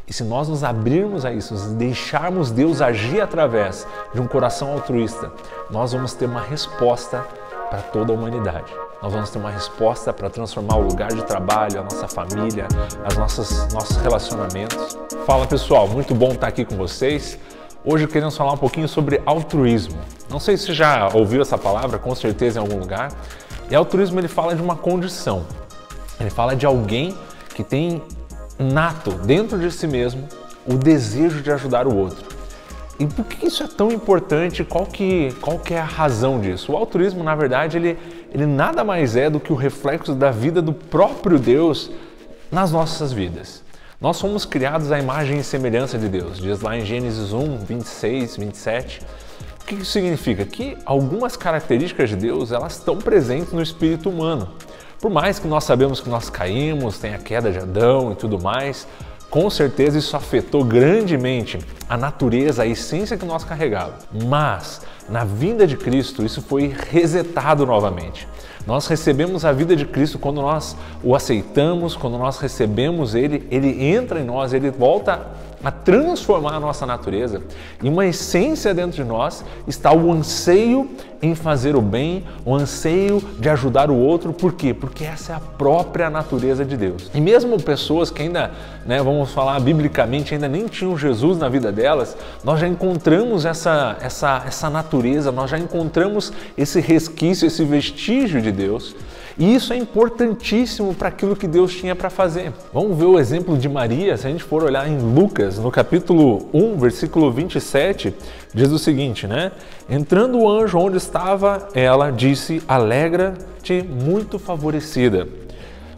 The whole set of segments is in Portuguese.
E se nós nos abrirmos a isso, deixarmos Deus agir através de um coração altruísta, nós vamos ter uma resposta para toda a humanidade. Nós vamos ter uma resposta para transformar o lugar de trabalho, a nossa família, nossos relacionamentos. Fala pessoal, muito bom estar aqui com vocês. Hoje queremos falar um pouquinho sobre altruísmo. Não sei se você já ouviu essa palavra, com certeza em algum lugar. E altruísmo ele fala de uma condição. Ele fala de alguém que tem nato dentro de si mesmo o desejo de ajudar o outro. E por que isso é tão importante? Qual que é a razão disso? O altruísmo, na verdade, ele nada mais é do que o reflexo da vida do próprio Deus nas nossas vidas. Nós somos criados à imagem e semelhança de Deus, diz lá em Gênesis 1, 26, 27. O que isso significa? Que algumas características de Deus, elas estão presentes no espírito humano. Por mais que nós sabemos que nós caímos, tem a queda de Adão e tudo mais, com certeza isso afetou grandemente a natureza, a essência que nós carregávamos. Mas, na vinda de Cristo, isso foi resetado novamente. Nós recebemos a vida de Cristo quando nós o aceitamos, quando nós recebemos Ele entra em nós, Ele volta a transformar a nossa natureza. E uma essência dentro de nós está o anseio em fazer o bem, o anseio de ajudar o outro. Por quê? Porque essa é a própria natureza de Deus. E mesmo pessoas que ainda, vamos falar biblicamente, ainda nem tinham Jesus na vida delas, nós já encontramos essa natureza, nós já encontramos esse resquício, esse vestígio de Deus. E isso é importantíssimo para aquilo que Deus tinha para fazer. Vamos ver o exemplo de Maria, se a gente for olhar em Lucas, no capítulo 1, versículo 27, diz o seguinte, Entrando o anjo onde estava ela, disse, alegra-te, muito favorecida.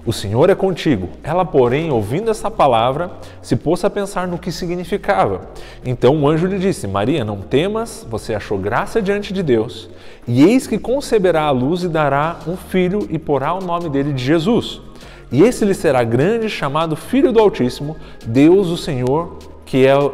O Senhor é contigo. Ela, porém, ouvindo essa palavra, se pôs a pensar no que significava. Então o anjo lhe disse, Maria, não temas, você achou graça diante de Deus, e eis que conceberá a luz e dará um filho e porá o nome dele de Jesus. E esse lhe será grande, chamado Filho do Altíssimo, Deus o Senhor,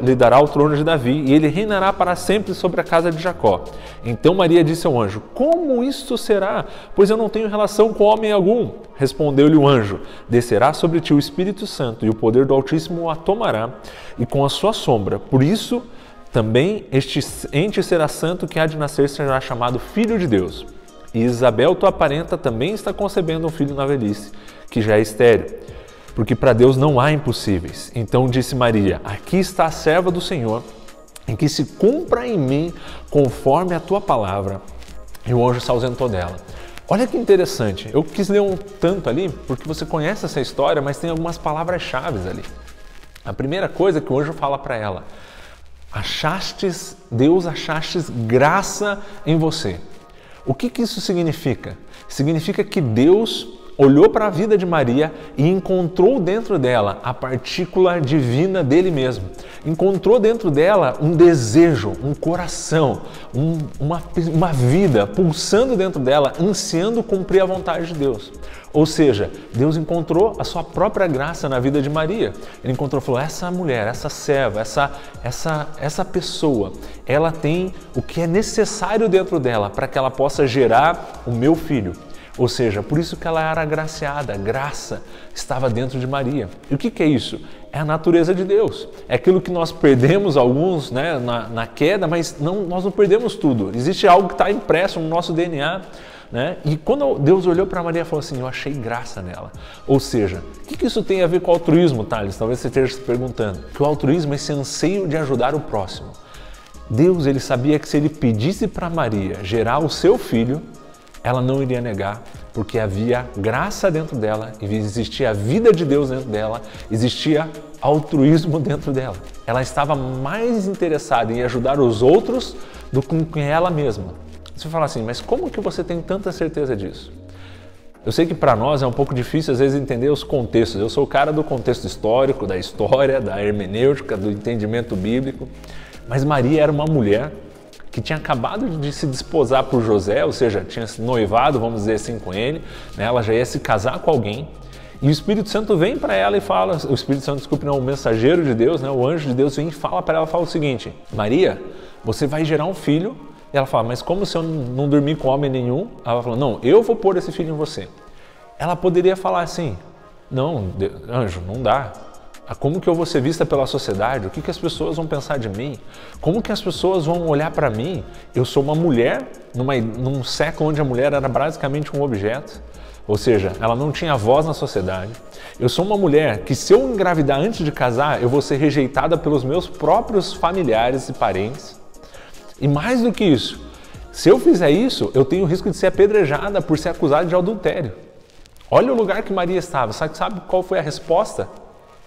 lhe dará o trono de Davi, e ele reinará para sempre sobre a casa de Jacó. Então Maria disse ao anjo, como isto será? Pois eu não tenho relação com homem algum. Respondeu-lhe o anjo, descerá sobre ti o Espírito Santo, e o poder do Altíssimo a tomará, e com a sua sombra. Por isso, também este ente será santo que há de nascer será chamado Filho de Deus. E Isabel, tua parenta, também está concebendo um filho na velhice, que já é estéril. Porque para Deus não há impossíveis. Então disse Maria, aqui está a serva do Senhor, em que se cumpra em mim conforme a tua palavra. E o anjo se ausentou dela. Olha que interessante, eu quis ler um tanto ali, porque você conhece essa história, mas tem algumas palavras-chave ali. A primeira coisa que o anjo fala para ela, achastes graça em você. O que isso significa? Significa que Deus olhou para a vida de Maria e encontrou dentro dela a partícula divina dele mesmo. Encontrou dentro dela um desejo, um coração, uma vida pulsando dentro dela, ansiando cumprir a vontade de Deus. Ou seja, Deus encontrou a sua própria graça na vida de Maria. Ele encontrou, falou, essa mulher, essa serva, essa pessoa, ela tem o que é necessário dentro dela para que ela possa gerar o meu filho. Ou seja, por isso que ela era agraciada, a graça estava dentro de Maria. E o que é isso? É a natureza de Deus. É aquilo que nós perdemos alguns na queda, mas nós não perdemos tudo. Existe algo que está impresso no nosso DNA. E quando Deus olhou para Maria e falou assim, eu achei graça nela. Ou seja, o que isso tem a ver com o altruísmo, Thales? Talvez você esteja se perguntando. Que o altruísmo é esse anseio de ajudar o próximo. Deus, ele sabia que se ele pedisse para Maria gerar o seu filho, ela não iria negar, porque havia graça dentro dela, existia a vida de Deus dentro dela, existia altruísmo dentro dela. Ela estava mais interessada em ajudar os outros do que ela mesma. Você fala assim, mas como que você tem tanta certeza disso? Eu sei que para nós é um pouco difícil às vezes entender os contextos. Eu sou o cara do contexto histórico, da história, da hermenêutica, do entendimento bíblico, mas Maria era uma mulher que tinha acabado de se desposar por José, ou seja, tinha se noivado, vamos dizer assim, com ele, ela já ia se casar com alguém, e o Espírito Santo vem para ela e fala, o Espírito Santo, desculpe, não, o mensageiro de Deus, o anjo de Deus vem e fala para ela, fala o seguinte, Maria, você vai gerar um filho, e ela fala, mas como se eu não dormir com homem nenhum? Ela fala, não, eu vou pôr esse filho em você. Ela poderia falar assim, não, anjo, não dá, como que eu vou ser vista pela sociedade, o que que as pessoas vão pensar de mim, como que as pessoas vão olhar para mim. Eu sou uma mulher num século onde a mulher era basicamente um objeto, ou seja, ela não tinha voz na sociedade. Eu sou uma mulher que, se eu engravidar antes de casar, eu vou ser rejeitada pelos meus próprios familiares e parentes. E mais do que isso, se eu fizer isso, eu tenho o risco de ser apedrejada por ser acusada de adultério. Olha o lugar que Maria estava. Sabe qual foi a resposta?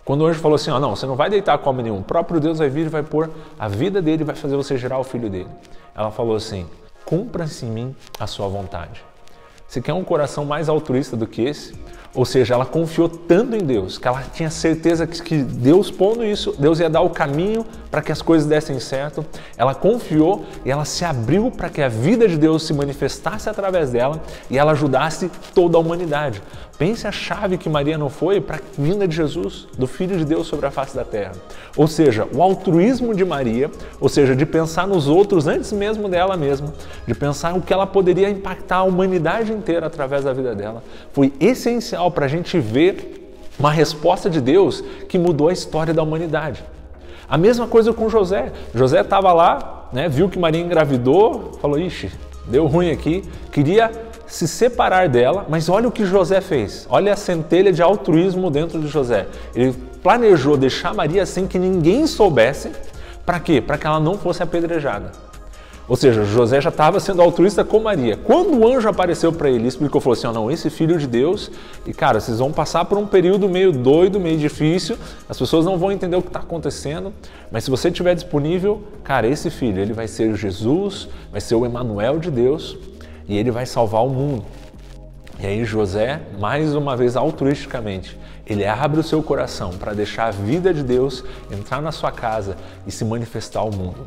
Quando o anjo falou assim, não, você não vai deitar com homem nenhum, o próprio Deus vai vir e vai pôr a vida dele e vai fazer você gerar o filho dele. Ela falou assim, cumpra-se em mim a sua vontade. Você quer um coração mais altruísta do que esse? Ou seja, ela confiou tanto em Deus, que ela tinha certeza que Deus pondo isso, Deus ia dar o caminho para que as coisas dessem certo. Ela confiou e ela se abriu para que a vida de Deus se manifestasse através dela e ela ajudasse toda a humanidade. Pense a chave que Maria não foi para a vinda de Jesus, do Filho de Deus sobre a face da terra. Ou seja, o altruísmo de Maria, ou seja, de pensar nos outros antes mesmo dela mesma, de pensar o que ela poderia impactar a humanidade inteira através da vida dela, foi essencial para a gente ver uma resposta de Deus que mudou a história da humanidade. A mesma coisa com José. José estava lá, viu que Maria engravidou, falou, ixi, deu ruim aqui, queria se separar dela, mas olha o que José fez. Olha a centelha de altruísmo dentro de José. Ele planejou deixar Maria sem que ninguém soubesse. Para quê? Para que ela não fosse apedrejada. Ou seja, José já estava sendo altruísta com Maria. Quando o anjo apareceu para ele e explicou, falou assim, não, esse filho de Deus, e cara, vocês vão passar por um período meio doido, meio difícil, as pessoas não vão entender o que está acontecendo, mas se você estiver disponível, cara, esse filho, ele vai ser Jesus, vai ser o Emanuel de Deus, e ele vai salvar o mundo. E aí José, mais uma vez altruisticamente, ele abre o seu coração para deixar a vida de Deus entrar na sua casa e se manifestar ao mundo.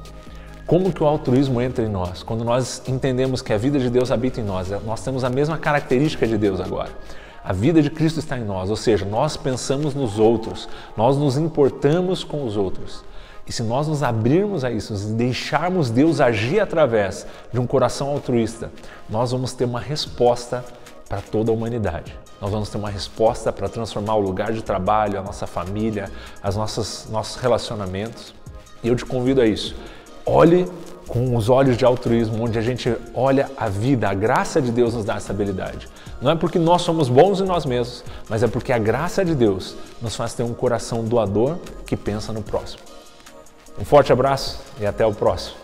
Como que o altruísmo entra em nós? Quando nós entendemos que a vida de Deus habita em nós, nós temos a mesma característica de Deus agora. A vida de Cristo está em nós, ou seja, nós pensamos nos outros, nós nos importamos com os outros. E se nós nos abrirmos a isso, deixarmos Deus agir através de um coração altruísta, nós vamos ter uma resposta para toda a humanidade. Nós vamos ter uma resposta para transformar o lugar de trabalho, a nossa família, nossos relacionamentos. E eu te convido a isso. Olhe com os olhos de altruísmo, onde a gente olha a vida, a graça de Deus nos dá essa habilidade. Não é porque nós somos bons em nós mesmos, mas é porque a graça de Deus nos faz ter um coração doador que pensa no próximo. Um forte abraço e até o próximo.